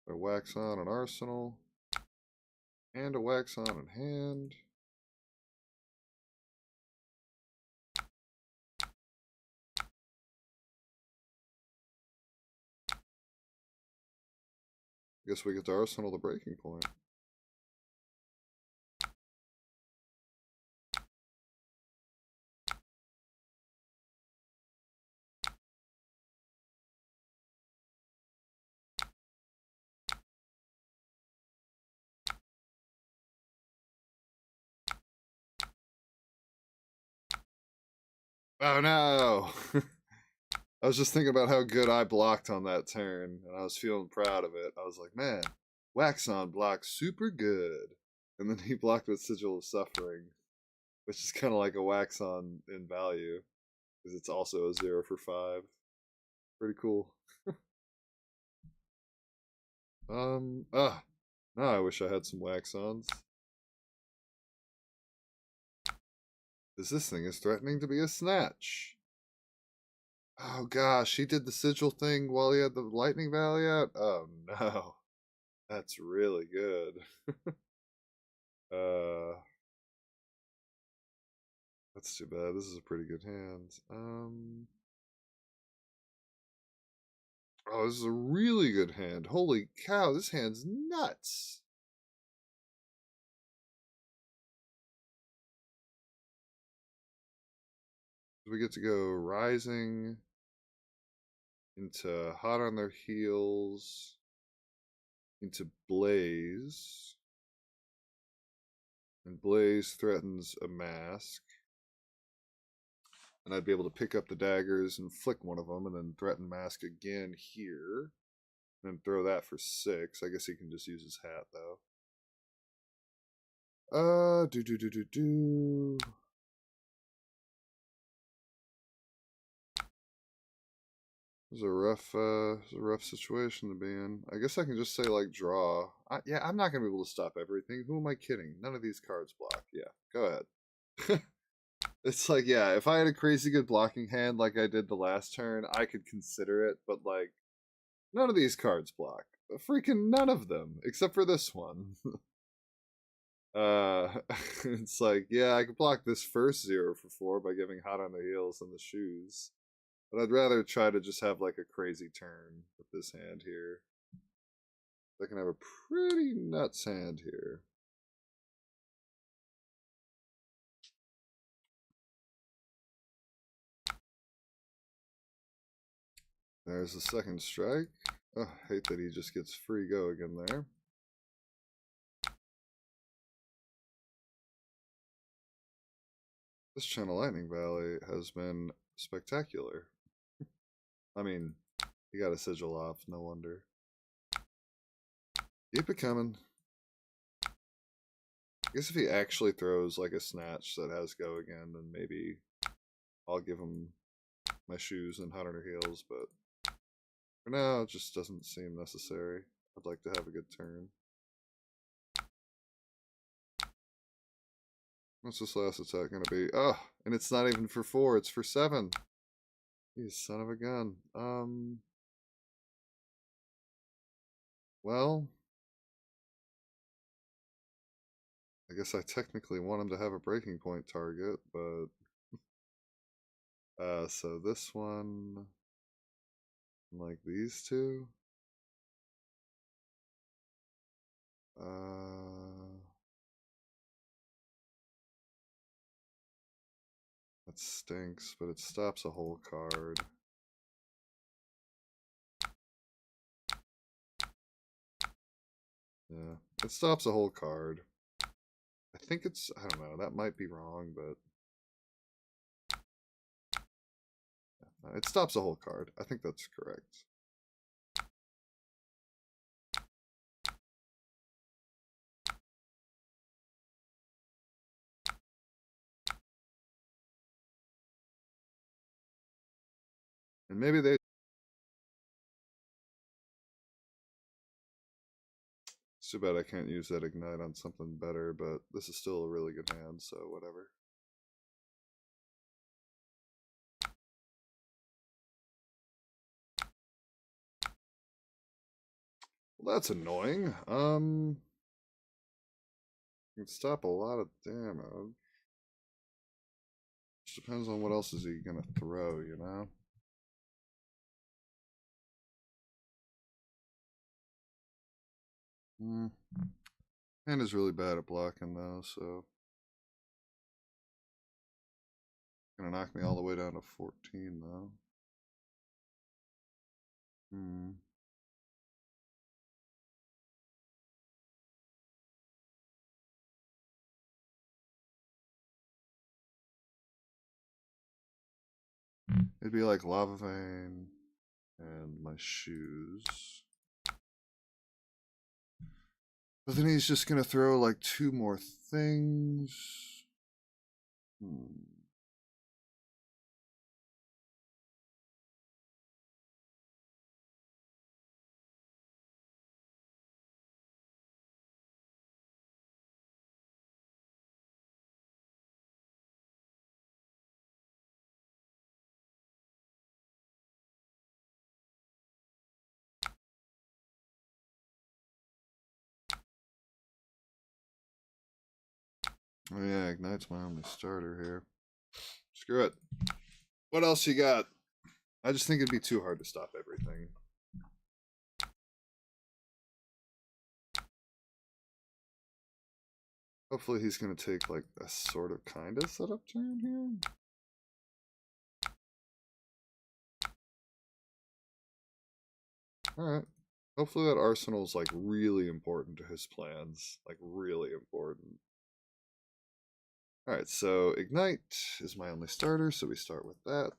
A wax on an arsenal. And a wax on in hand. Guess we get to arsenal the breaking point. Oh no! I was just thinking about how good I blocked on that turn, and I was feeling proud of it. I was like, man, Waxon blocked super good. And then he blocked with Sigil of Suffering, which is kind of like a Waxon in value, because it's also a 0 for 5. Pretty cool. Now I wish I had some Waxons. Because this thing is threatening to be a snatch. Oh gosh, he did the sigil thing while he had the lightning valley out? Oh no. That's really good. uh that's too bad. This is a pretty good hand. Oh, this is a really good hand. Holy cow, this hand's nuts. We get to go rising into hot on their heels, into blaze, and blaze threatens a mask, and I'd be able to pick up the daggers and flick one of them and then threaten mask again here, and then throw that for 6. I guess he can just use his hat though. Do. It was a rough situation to be in. I guess I can just say like draw. Yeah, I'm not gonna be able to stop everything. Who am I kidding? None of these cards block. Yeah, go ahead. It's like, yeah, if I had a crazy good blocking hand like I did the last turn, I could consider it. But like, none of these cards block. Freaking none of them, except for this one. It's like, yeah, I could block this first 0 for 4 by giving hot on the heels and the shoes. But I'd rather try to just have like a crazy turn with this hand here. I can have a pretty nuts hand here. There's the second strike. Oh, hate that he just gets free go again there. This Channel Lightning Valley has been spectacular. I mean, he got a sigil off, no wonder. Keep it coming. I guess if he actually throws like a snatch that has go again, then maybe I'll give him my shoes and hot on her heels, but for now it just doesn't seem necessary. I'd like to have a good turn. What's this last attack gonna be? Oh, and it's not even for 4, it's for 7. You son of a gun. Well, I guess I technically want him to have a breaking point target, but so this one, like these two, that stinks, but it stops a whole card. Yeah, it stops a whole card. I think it's, I don't know, that might be wrong, but it stops a whole card. I think that's correct. And maybe they... It's too bad I can't use that ignite on something better, but this is still a really good hand, so whatever. Well, that's annoying. You can stop a lot of damage. Just depends on what else is he gonna throw, you know? Hand is really bad at blocking though, so gonna knock me all the way down to 14 though. It'd be like Lava Vein and my shoes. But then he's just gonna throw like 2 more things. Oh yeah, Ignite's my only starter here. Screw it. What else you got? I just think it'd be too hard to stop everything. Hopefully he's going to take like a sort of kind of setup turn here. Alright. Hopefully that arsenal's like really important to his plans. Like really important. Alright, so Ignite is my only starter, so we start with that.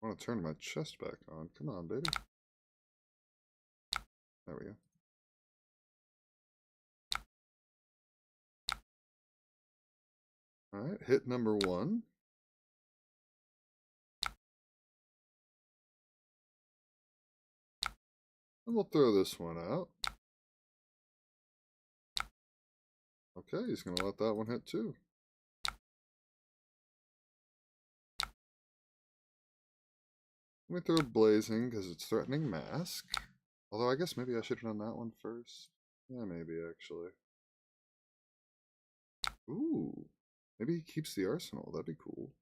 I want to turn my chest back on. Come on, baby. There we go. Alright, hit number 1. And we'll throw this one out. Okay, he's going to let that one hit too. Let me throw Blazing because it's threatening Mask. Although I guess maybe I should have done that one first. Yeah, maybe actually. Ooh, maybe he keeps the arsenal. That'd be cool.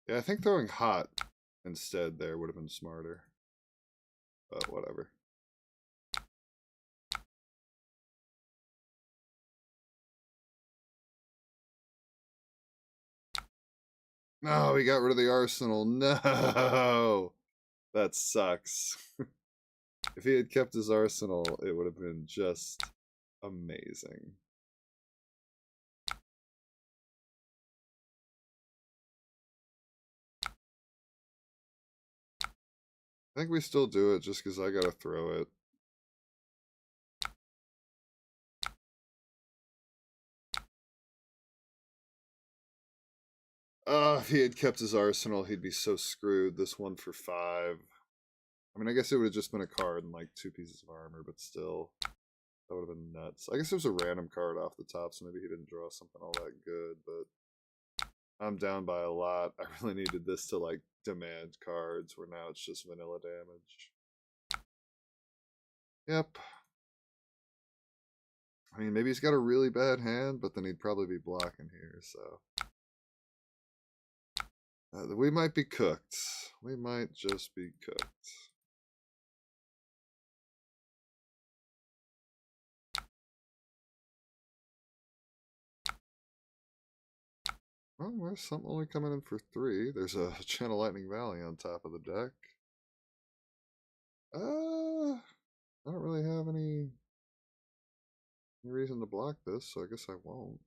Yeah, I think throwing Hot instead there would have been smarter. But whatever. No, he got rid of the arsenal. No! That sucks. If he had kept his arsenal, it would have been just amazing. I think we still do it just because I gotta throw it. If he had kept his arsenal, he'd be so screwed. This one for 5. I mean, I guess it would have just been a card and like 2 pieces of armor, but still, that would have been nuts. I guess it was a random card off the top, so maybe he didn't draw something all that good, but I'm down by a lot. I really needed this to like demand cards, where now it's just vanilla damage. Yep. I mean, maybe he's got a really bad hand, but then he'd probably be blocking here, so. We might be cooked. We might just be cooked. Oh, there's something only coming in for 3. There's a Channel Lightning Valley on top of the deck. I don't really have any reason to block this, so I guess I won't.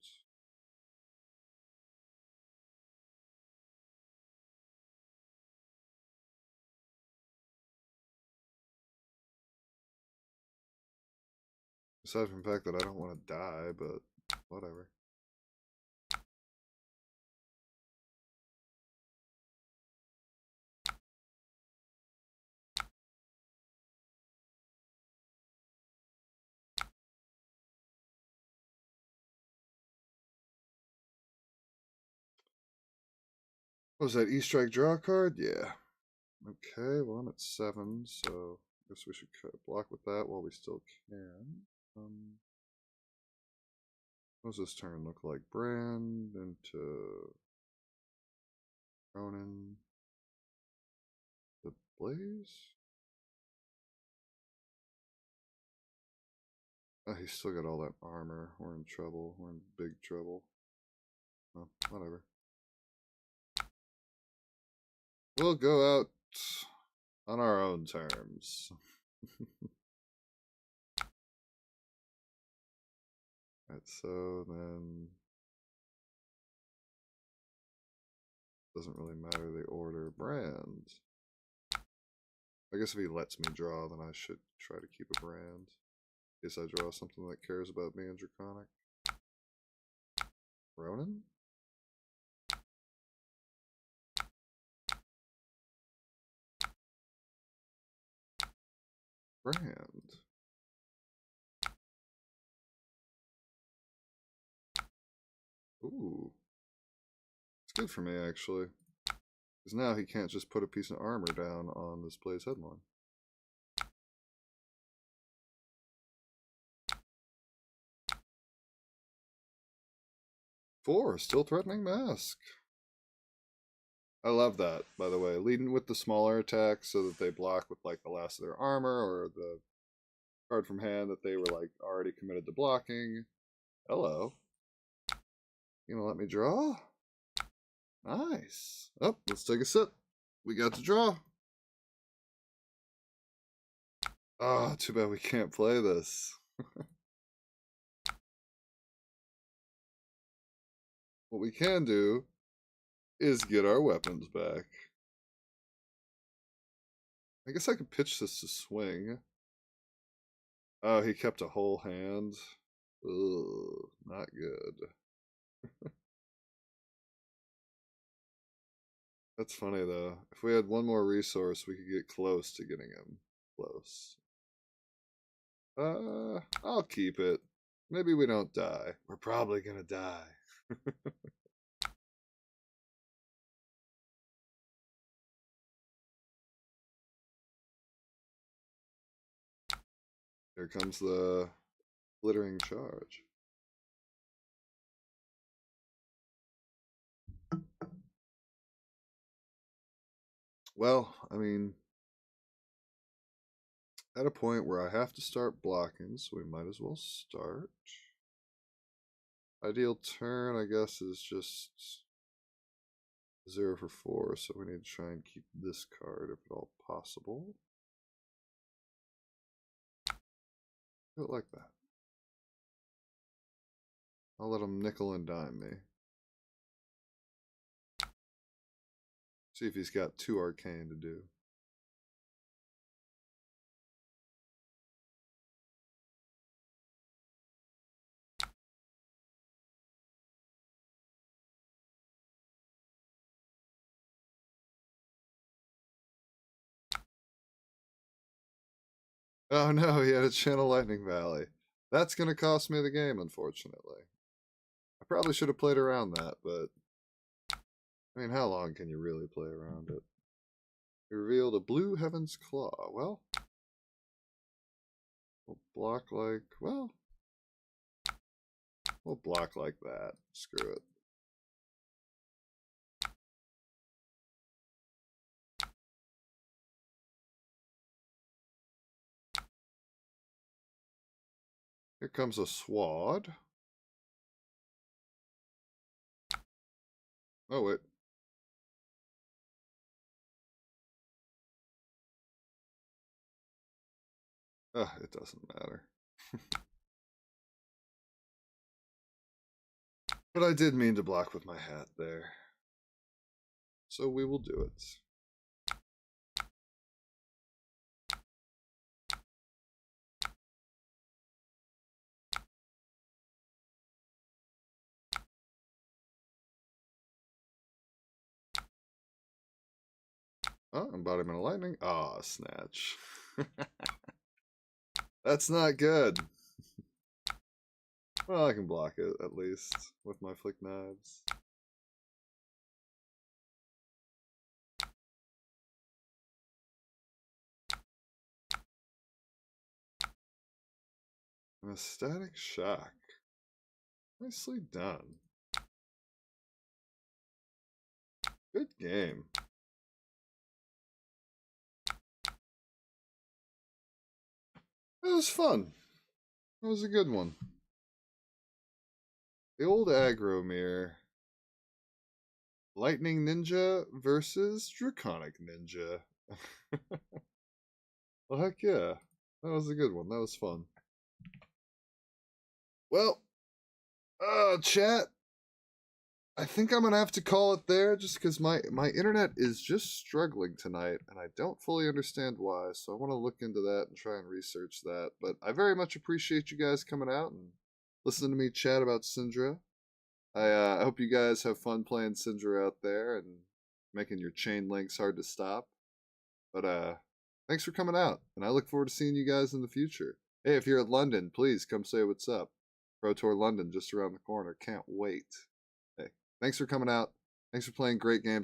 Aside from the fact that I don't want to die, but whatever. What was that, E-Strike draw card? Yeah. Okay, well I'm at 7, so Guess we should block with that while we still can. What does this turn look like? Brand into Ronin. The Blaze? Oh, he's still got all that armor. We're in trouble. We're in big trouble. Oh, whatever. We'll go out on our own terms. Alright, so then doesn't really matter the order. Brand. I guess if he lets me draw, then I should try to keep a brand. In case I draw something that cares about me and Draconic. Ronin? Brand. Ooh. It's good for me, actually. Because now he can't just put a piece of armor down on this Blaze Headlong. Four, still threatening Mask. I love that, by the way. Leading with the smaller attacks so that they block with like the last of their armor or the card from hand that they were like already committed to blocking. Hello. You gonna let me draw? Nice. Oh, let's take a sip. We got to draw. Ah, too bad we can't play this. What we can do is get our weapons back. I guess I could pitch this to swing. Oh, he kept a whole hand. Ugh, not good. That's funny though. If we had one more resource, we could get close to getting him close. I'll keep it. Maybe we don't die. We're probably gonna die. Here comes the glittering charge. Well, I mean, at a point where I have to start blocking, so we might as well start. Ideal turn, I guess, is just 0 for 4, so we need to try and keep this card if at all possible. Do it like that. I'll let him nickel and dime me. See if he's got 2 arcane to do. Oh no, he had a Channel Lightning Valley. That's going to cost me the game, unfortunately. I probably should have played around that, but I mean, how long can you really play around it? He revealed a Blue Heaven's Claw. Well, we'll block like, well, we'll block like that. Screw it. Here comes a Swad. Oh, wait. It doesn't matter. But I did mean to block with my hat there. So we will do it. Oh, Embodiment of Lightning. Ah, snatch. That's not good. Well, I can block it, at least, with my Flick Knives. And a Static Shock. Nicely done. Good game. It was fun. It was a good one. The old aggro mirror. Lightning Ninja versus Draconic Ninja. Well, heck yeah. That was a good one. That was fun. Well, chat, I think I'm going to have to call it there just because my internet is just struggling tonight, and I don't fully understand why, so I want to look into that and try and research that. But I very much appreciate you guys coming out and listening to me chat about Syndra. I hope you guys have fun playing Syndra out there and making your chain links hard to stop. But thanks for coming out, and I look forward to seeing you guys in the future. Hey, if you're at London, please come say what's up. Pro Tour London just around the corner. Can't wait. Hey, thanks for coming out. Thanks for playing great games.